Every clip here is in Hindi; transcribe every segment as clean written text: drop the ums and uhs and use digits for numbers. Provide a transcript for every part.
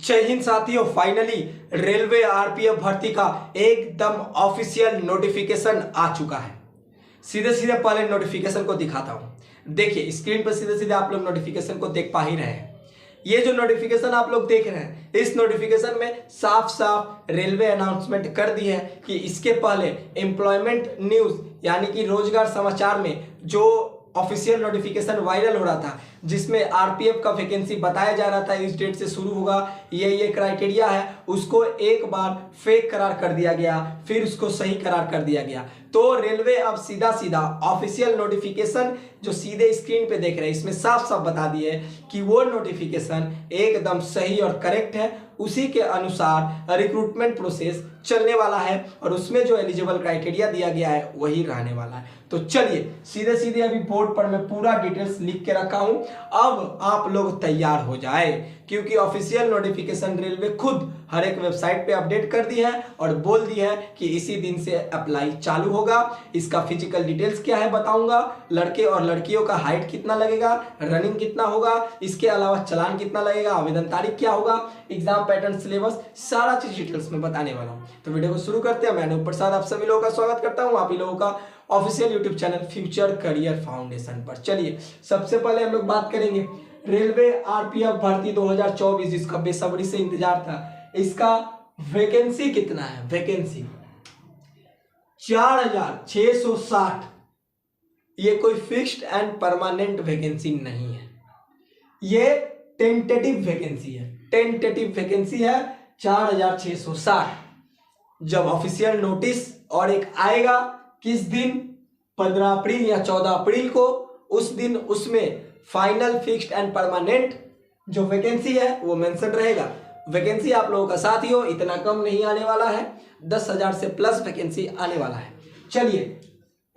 जय हिंद साथियों, फाइनली रेलवे आरपीएफ भर्ती का एकदम ऑफिशियल नोटिफिकेशन आ चुका है। सीधे सीधे पहले नोटिफिकेशन को दिखाता हूं। देखिए स्क्रीन पर सीधे सीधे आप लोग नोटिफिकेशन को देख पा ही रहे हैं। ये जो नोटिफिकेशन आप लोग देख रहे हैं, इस नोटिफिकेशन में साफ साफ रेलवे अनाउंसमेंट कर दी है कि इसके पहले एम्प्लॉयमेंट न्यूज यानी कि रोजगार समाचार में जो ऑफिशियल नोटिफिकेशन वायरल हो रहा था, जिसमें आरपीएफ का वैकेंसी बताया जा रहा था इस डेट से शुरू होगा, ये क्राइटेरिया है, उसको एक बार फेक करार कर दिया गया, फिर उसको सही करार कर दिया गया। तो रेलवे अब सीधा सीधा ऑफिशियल नोटिफिकेशन जो सीधे स्क्रीन पे देख रहे हैं, इसमें साफ साफ बता दिए कि वो नोटिफिकेशन एकदम सही और करेक्ट है, उसी के अनुसार रिक्रूटमेंट प्रोसेस चलने वाला है और उसमें जो एलिजिबल क्राइटेरिया दिया गया है वही रहने वाला है। तो चलिए सीधे सीधे अभी बोर्ड पर मैं पूरा डिटेल्स लिख के रखा हूं, अब आप लोग तैयार हो जाए, क्योंकि ऑफिशियल नोटिफिकेशन रेलवे खुद हर एक वेबसाइट पे अपडेट कर दी है और बोल दी है कि इसी दिन से अप्लाई चालू होगा। इसका फिजिकल डिटेल्स क्या है बताऊंगा, लड़के और लड़कियों का हाइट कितना लगेगा, रनिंग कितना होगा, इसके अलावा चालान कितना लगेगा, आवेदन तारीख क्या होगा, एग्जाम पैटर्न, सिलेबस, सारा चीज डिटेल्स में बताने वाला हूं। तो वीडियो को शुरू करते हैं। मैं अनूप प्रसाद आप सभी लोगों का स्वागत करता हूं आप ही लोगों का official YouTube channel future career foundation पर। चलिए सबसे पहले हम लोग बात करेंगे रेलवे आरपीएफ भर्ती 2024, जिसका बेसब्री से इंतजार था। इसका वैकेंसी कितना है? वैकेंसी 4660। ये कोई फिक्स्ड एंड परमानेंट वैकेंसी नहीं है, ये टेंटेटिव वैकेंसी है। टेंटेटिव वैकेंसी है 4660। जब ऑफिशियल नोटिस और एक आएगा किस दिन, 15 अप्रैल या 14 अप्रैल को, उस दिन उसमें फाइनल फिक्स्ड एंड परमानेंट जो वैकेंसी है वो मेंशन रहेगा। वैकेंसी आप लोगों का साथ ही हो, इतना कम नहीं आने वाला है, 10,000 से प्लस वैकेंसी आने वाला है। चलिए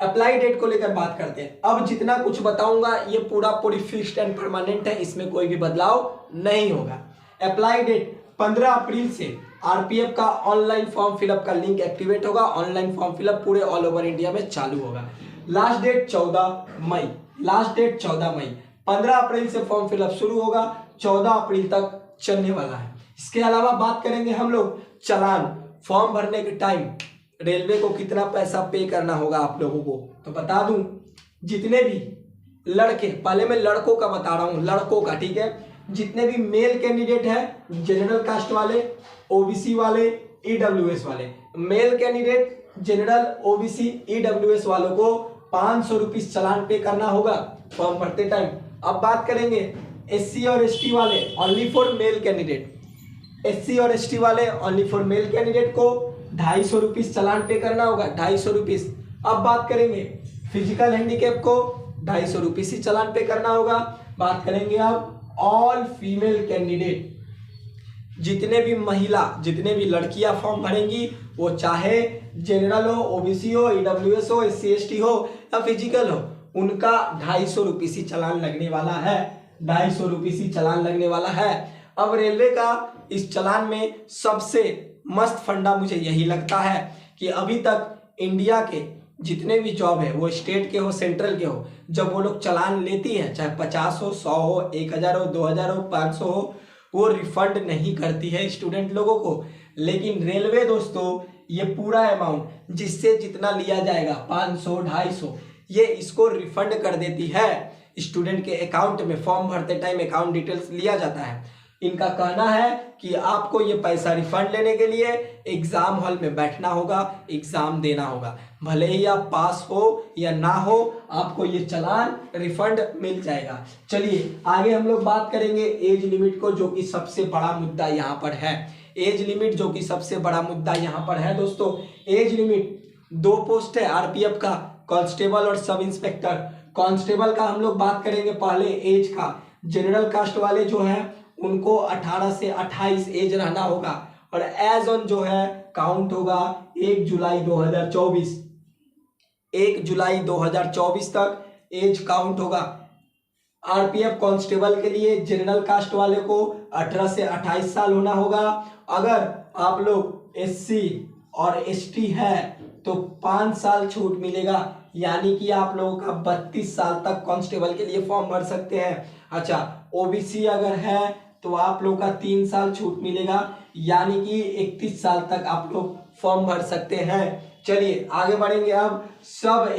अप्लाई डेट को लेकर बात करते हैं। अब जितना कुछ बताऊंगा ये पूरी फिक्स्ड एंड परमानेंट है, इसमें कोई भी बदलाव नहीं होगा। अप्लाई डेट 15 अप्रैल से आरपीएफ का ऑनलाइन फॉर्म फिलअप का लिंक एक्टिवेट होगा। ऑनलाइन फॉर्म फिलअप पूरे ऑल ओवर इंडिया में चालू होगा। लास्ट डेट 14 मई। लास्ट डेट 14 मई। 15 अप्रैल से फॉर्म फिलअप शुरू होगा, 14 अप्रैल तक चलने वाला है। इसके अलावा बात करेंगे हम लोग चालान, फॉर्म भरने के टाइम रेलवे को कितना पैसा पे करना होगा आप लोगों को। तो बता दूं, जितने भी लड़के, पहले मैं लड़कों का बता रहा हूं, लड़कों का, ठीक है, जितने भी मेल कैंडिडेट है, जनरल कास्ट वाले, ओबीसी वाले, ईडब्ल्यूएस वाले, male candidate general, OBC, EWS वालों को 500 रुपीज चालान पे करना होगा फॉर्म भरते टाइम। अब बात करेंगे एससी और एसटी वाले, only for male candidate. SC और एसटी वाले ओनली फॉर मेल कैंडिडेट को 250 रुपीज चालान पे करना होगा, 250 रुपीज। अब बात करेंगे फिजिकल हैंडीकैप को 250 रुपीज ही चालान पे करना होगा। बात करेंगे अब ऑल फीमेल कैंडिडेट, जितने भी महिला, जितने भी लड़कियां फॉर्म भरेंगी, वो चाहे जनरल हो, ओबीसी हो, ईडब्ल्यूएस हो, एससी एसटी हो या फिजिकल हो, उनका 250 रुपीज ही चालान लगने वाला है। 250 रुपीज ही चालान लगने वाला है। अब रेलवे का इस चालान में सबसे मस्त फंडा मुझे यही लगता है कि अभी तक इंडिया के जितने भी जॉब है, वो स्टेट के हो, सेंट्रल के हो, जब वो लोग चालान लेती है, चाहे 50 हो, 100 हो, 1000 हो, 2000 हो, 500 हो, वो रिफंड नहीं करती है स्टूडेंट लोगों को। लेकिन रेलवे दोस्तों ये पूरा अमाउंट जिससे जितना लिया जाएगा, 500, 250, ये इसको रिफंड कर देती है स्टूडेंट के अकाउंट में। फॉर्म भरते टाइम अकाउंट डिटेल्स लिया जाता है। इनका कहना है कि आपको ये पैसा रिफंड लेने के लिए एग्जाम हॉल में बैठना होगा, एग्जाम देना होगा, भले ही आप पास हो या ना हो, आपको ये चालान रिफंड मिल जाएगा। चलिए आगे हम लोग बात करेंगे एज लिमिट को, जो कि सबसे बड़ा मुद्दा यहाँ पर है। एज लिमिट जो कि सबसे बड़ा मुद्दा यहाँ पर है दोस्तों। एज लिमिट, 2 पोस्ट है आरपीएफ का, कांस्टेबल और सब इंस्पेक्टर। कांस्टेबल का हम लोग बात करेंगे पहले एज का। जनरल कास्ट वाले जो है उनको 18 से 28 एज रहना होगा और एज ऑन जो है काउंट होगा 1 जुलाई 2024। 1 जुलाई 2024 तक एज काउंट होगा। आरपीएफ कांस्टेबल के लिए जनरल कास्ट वाले को 18 से 28 साल होना होगा। अगर आप लोग एससी और एसटी है तो 5 साल छूट मिलेगा, यानी कि आप लोगों का 32 साल तक कांस्टेबल के लिए फॉर्म भर सकते हैं। अच्छा, ओबीसी अगर है तो आप लोग का 3 साल छूट मिलेगा, यानी कि 31 साल तक आप लोग फॉर्म भर सकते हैं। चलिए आगे बढ़ेंगे। अब सब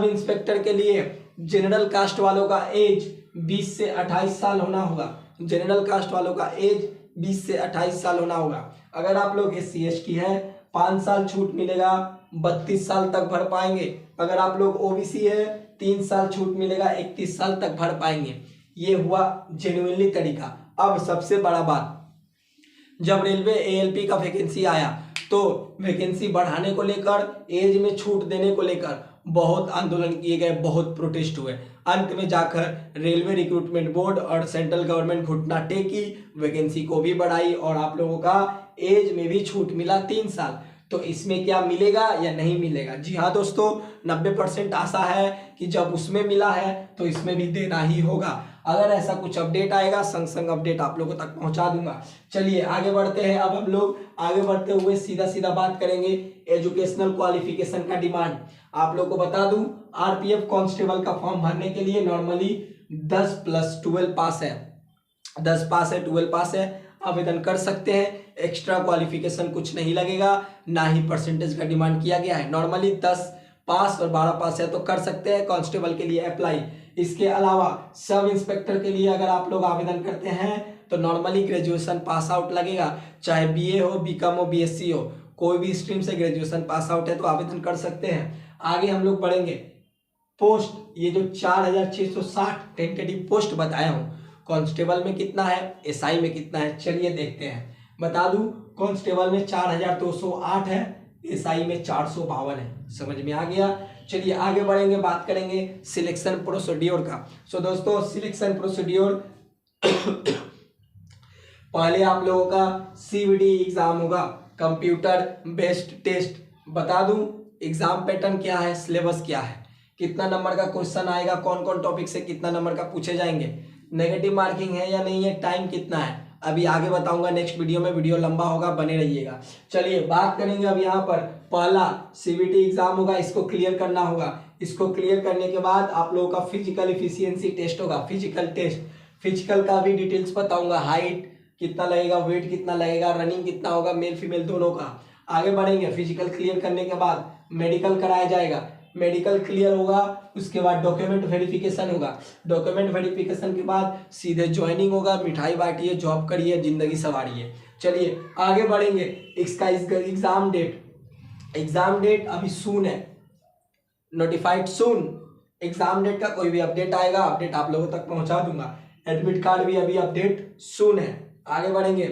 इंस्पेक्टर के लिए जनरल कास्ट वालों का एज 20 से 28 साल होना होगा। जनरल कास्ट वालों का एज 20 से 28 साल होना होगा। अगर आप लोग SC ST है 5 साल छूट मिलेगा, 32 साल तक भर पाएंगे। अगर आप लोग OBC है 3 साल छूट मिलेगा, 31 साल तक भर पाएंगे। ये हुआ जेन्युइनली तरीका। अब सबसे बड़ा बात, जब रेलवे ALP का वैकेंसी आया तो वैकेंसी बढ़ाने को लेकर, एज में छूट देने को लेकर बहुत आंदोलन किए गए, बहुत प्रोटेस्ट हुए। अंत में जाकर रेलवे रिक्रूटमेंट बोर्ड और सेंट्रल गवर्नमेंट घुटना टेकी, वैकेंसी को भी बढ़ाई और आप लोगों का एज में भी छूट मिला 3 साल। तो इसमें क्या मिलेगा या नहीं मिलेगा? जी हाँ दोस्तों, 90% आशा है कि जब उसमें मिला है तो इसमें भी देना ही होगा। अगर ऐसा कुछ अपडेट आएगा संग संग अपडेट आप लोगों तक पहुंचा दूंगा। चलिए आगे बढ़ते हैं। अब हम लोग आगे बढ़ते हुए सीधा सीधा बात करेंगे एजुकेशनल क्वालिफिकेशन का डिमांड। आप लोग को बता दूं, RPF कांस्टेबल का फॉर्म भरने के लिए नॉर्मली 10+12 पास है, 10 पास है, 12 पास है, आवेदन कर सकते हैं। एक्स्ट्रा क्वालिफिकेशन कुछ नहीं लगेगा, ना ही परसेंटेज का डिमांड किया गया है। नॉर्मली 10 पास और 12 पास है तो कर सकते हैं कांस्टेबल के लिए अप्लाई। इसके अलावा सब इंस्पेक्टर के लिए अगर आप लोग आवेदन करते हैं तो नॉर्मली ग्रेजुएशन पास आउट लगेगा, चाहे BA हो, BCom हो, BSc हो, कोई भी स्ट्रीम से ग्रेजुएशन पास आउट है तो आवेदन कर सकते हैं। आगे हम लोग बढ़ेंगे। पोस्ट, ये जो 4660 टेंटेटिव पोस्ट बताया हूँ, कांस्टेबल में कितना है, SI में कितना है, चलिए देखते हैं। बता दूं, कांस्टेबल में 4208 है, SI में 452 है। समझ में आ गया? चलिए आगे बढ़ेंगे, बात करेंगे सिलेक्शन प्रोसीड्योर का। सो दोस्तों, सिलेक्शन प्रोसीड्योर पहले आप लोगों का CVD एग्जाम होगा, कंप्यूटर बेस्ड टेस्ट। बता दूं एग्जाम पैटर्न क्या है, सिलेबस क्या है, कितना नंबर का क्वेश्चन आएगा, कौन कौन टॉपिक से कितना नंबर का पूछे जाएंगे, नेगेटिव मार्किंग है या नहीं है, टाइम कितना है, अभी आगे बताऊंगा नेक्स्ट वीडियो में। वीडियो लंबा होगा, बने रहिएगा। चलिए बात करेंगे अब यहाँ पर। पहला CVT एग्जाम होगा, इसको क्लियर करना होगा। इसको क्लियर करने के बाद आप लोगों का फिजिकल इफिशियंसी टेस्ट होगा, फिजिकल टेस्ट। फिजिकल का भी डिटेल्स बताऊंगा, हाइट कितना लगेगा, वेट कितना लगेगा, रनिंग कितना होगा, मेल फीमेल दोनों का। आगे बढ़ेंगे। फिजिकल क्लियर करने के बाद मेडिकल कराया जाएगा, मेडिकल क्लियर होगा, उसके बाद डॉक्यूमेंट वेरिफिकेशन होगा। डॉक्यूमेंट वेरिफिकेशन के बाद सीधे ज्वाइनिंग होगा, मिठाई बांटिए, जॉब करिए, जिंदगी संवारिए। चलिए आगे बढ़ेंगे। इसका एग्जाम डेट अभी सून है, नोटिफाइड सून। एग्जाम डेट का कोई भी अपडेट आएगा, अपडेट आप लोगों तक पहुंचा दूंगा। एडमिट कार्ड भी अभी अपडेट सून है। आगे बढ़ेंगे।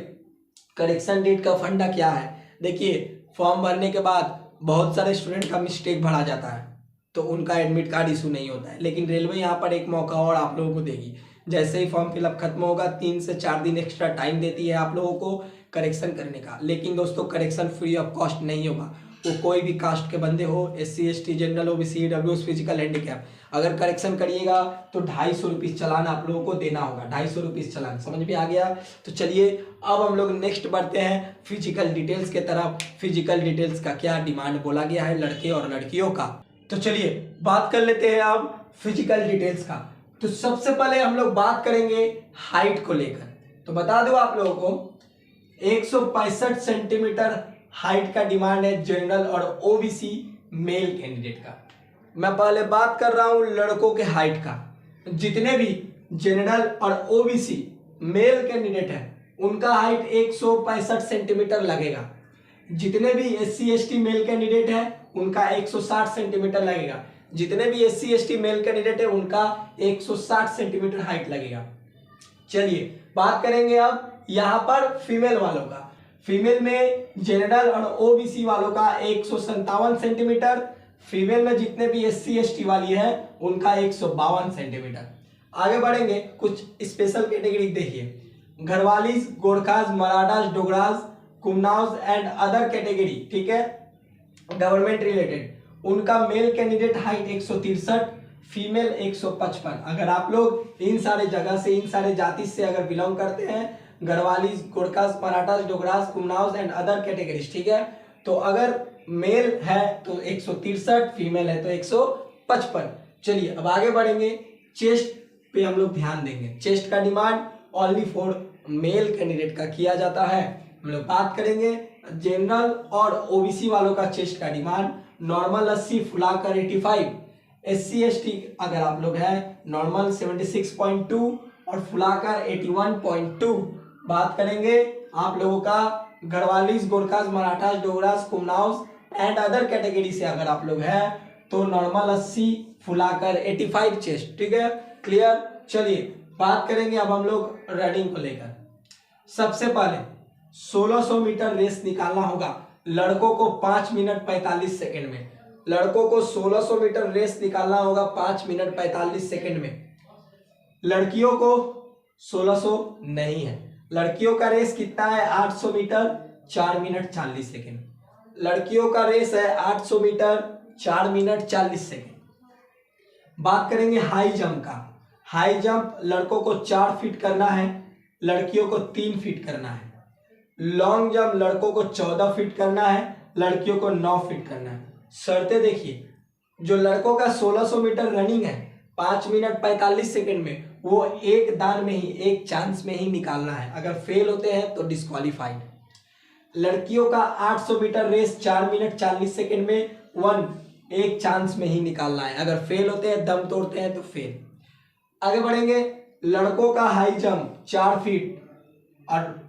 करेक्शन डेट का फंडा क्या है? देखिए, फॉर्म भरने के बाद बहुत सारे स्टूडेंट का मिस्टेक भरा जाता है तो उनका एडमिट कार्ड इशू नहीं होता है, लेकिन रेलवे यहाँ पर एक मौका और आप लोगों को देगी। जैसे ही फॉर्म फिलअप खत्म होगा 3 से 4 दिन एक्स्ट्रा टाइम देती है आप लोगों को करेक्शन करने का। लेकिन दोस्तों, करेक्शन फ्री ऑफ कॉस्ट नहीं होगा। वो कोई भी कास्ट के बंदे हो, SC ST, general, OBC, EWS, physical handicap, अगर करेक्शन करिएगा तो 250 रुपीज़ चालान आप लोगों को देना होगा। 250 रुपीज़ चालान, समझ में आ गया? तो चलिए अब हम लोग नेक्स्ट बढ़ते हैं फिजिकल डिटेल्स के तरफ। फिजिकल डिटेल्स का क्या डिमांड बोला गया है लड़के और लड़कियों का, तो चलिए बात कर लेते हैं अब फिजिकल डिटेल्स का। तो सबसे पहले हम लोग बात करेंगे हाइट को लेकर। तो बता दो आप लोगों को 165 सेंटीमीटर हाइट का डिमांड है जनरल और OBC मेल कैंडिडेट का। मैं पहले बात कर रहा हूं लड़कों के हाइट का। जितने भी जनरल और OBC मेल कैंडिडेट है उनका हाइट 165 सेंटीमीटर लगेगा। जितने भी SC ST मेल कैंडिडेट है उनका 160 सेंटीमीटर लगेगा। जितने भी SC ST मेल कैंडिडेट है उनका 160 सेंटीमीटर हाइट लगेगा। चलिए बात करेंगे अब यहाँ पर फीमेल वालों का। फीमेल में जनरल और OBC वालों का 157 सेंटीमीटर, फीमेल में जितने भी SC ST वाली है उनका 152 सेंटीमीटर। आगे बढ़ेंगे। कुछ स्पेशल कैटेगरी देखिए, Garhwalis, Gorkhas, Marathas, Dogras, Kumaonis and other category, ठीक है, गवर्नमेंट रिलेटेड, उनका मेल कैंडिडेट हाइट 163, फीमेल 155। अगर आप लोग इन सारे जगह से, इन सारे जाति से अगर बिलोंग करते हैं, Garhwalis, Gorkhas, Marathas, Dogras, Kumaonis and other categories, ठीक है, तो अगर मेल है तो 163, फीमेल है तो 155। चलिए अब आगे बढ़ेंगे। चेस्ट पे हम लोग ध्यान देंगे। चेस्ट का demand only for male candidate का किया जाता है। हम लोग बात करेंगे जनरल और ओबीसी वालों का चेस्ट का डिमांड नॉर्मल 80, फुलाकर 85। SC ST अगर आप लोग हैं नॉर्मल 76.2 और फुलाकर 81.2। बात करेंगे आप लोगों का Garhwalis, Gorkhas, Marathas, Dogras, Kumaonis and other category से अगर आप लोग हैं तो नॉर्मल 80, फुलाकर 85 चेस्ट। ठीक है, क्लियर। चलिए बात करेंगे अब हम लोग रनिंग को लेकर। सबसे पहले 1600 मीटर रेस निकालना होगा लड़कों को 5 मिनट 45 सेकंड में। लड़कों को 1600 मीटर रेस निकालना होगा 5 मिनट 45 सेकंड में। लड़कियों को 1600 नहीं है। लड़कियों का रेस कितना है 800 मीटर 4 मिनट 40 सेकंड। लड़कियों का रेस है 800 मीटर 4 मिनट 40 सेकंड। बात करेंगे हाई जंप का। हाई जंप लड़कों को 4 फीट करना है, लड़कियों को 3 फीट करना है। लॉन्ग जंप लड़कों को 14 फीट करना है, लड़कियों को 9 फीट करना है। शर्तें देखिए, जो लड़कों का 1600 मीटर रनिंग है 5 मिनट 45 सेकंड में, वो एक दान में ही, एक चांस में ही निकालना है। अगर फेल होते हैं तो डिस्क्वालीफाइड। लड़कियों का 800 मीटर रेस 4 मिनट 40 सेकंड में एक चांस में ही निकालना है। अगर फेल होते हैं, दम तोड़ते हैं तो फेल। आगे बढ़ेंगे। लड़कों का हाई जंप 4 फीट और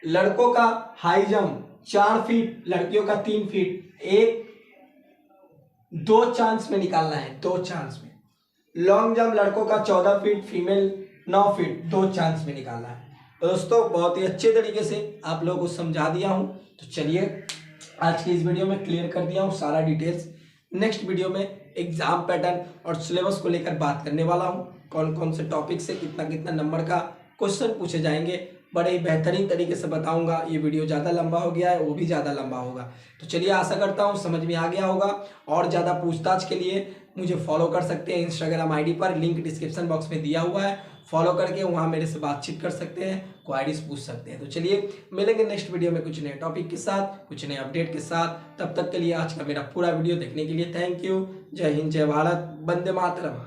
लड़कों का हाई जंप 4 फीट, लड़कियों का 3 फीट, 2 चांस में निकालना है, 2 चांस में। लॉन्ग जंप लड़कों का 14 फीट, फीमेल 9 फीट, 2 चांस में निकालना है। तो दोस्तों बहुत ही अच्छे तरीके से आप लोगों को समझा दिया हूं। तो चलिए आज की इस वीडियो में क्लियर कर दिया हूं सारा डिटेल्स। नेक्स्ट वीडियो में एग्जाम पैटर्न और सिलेबस को लेकर बात करने वाला हूं। कौन कौन से टॉपिक से कितना कितना नंबर का क्वेश्चन पूछे जाएंगे, बड़े ही बेहतरीन तरीके से बताऊंगा। ये वीडियो ज़्यादा लंबा हो गया है, वो भी ज़्यादा लंबा होगा। तो चलिए आशा करता हूँ समझ में आ गया होगा। और ज़्यादा पूछताछ के लिए मुझे फॉलो कर सकते हैं इंस्टाग्राम आईडी पर, लिंक डिस्क्रिप्शन बॉक्स में दिया हुआ है। फॉलो करके वहाँ मेरे से बातचीत कर सकते हैं, क्वारीज पूछ सकते हैं। तो चलिए मिलेंगे नेक्स्ट वीडियो में कुछ नए टॉपिक के साथ, कुछ नए अपडेट के साथ। तब तक के लिए आज का मेरा पूरा वीडियो देखने के लिए थैंक यू। जय हिंद, जय भारत, वंदे मातरम।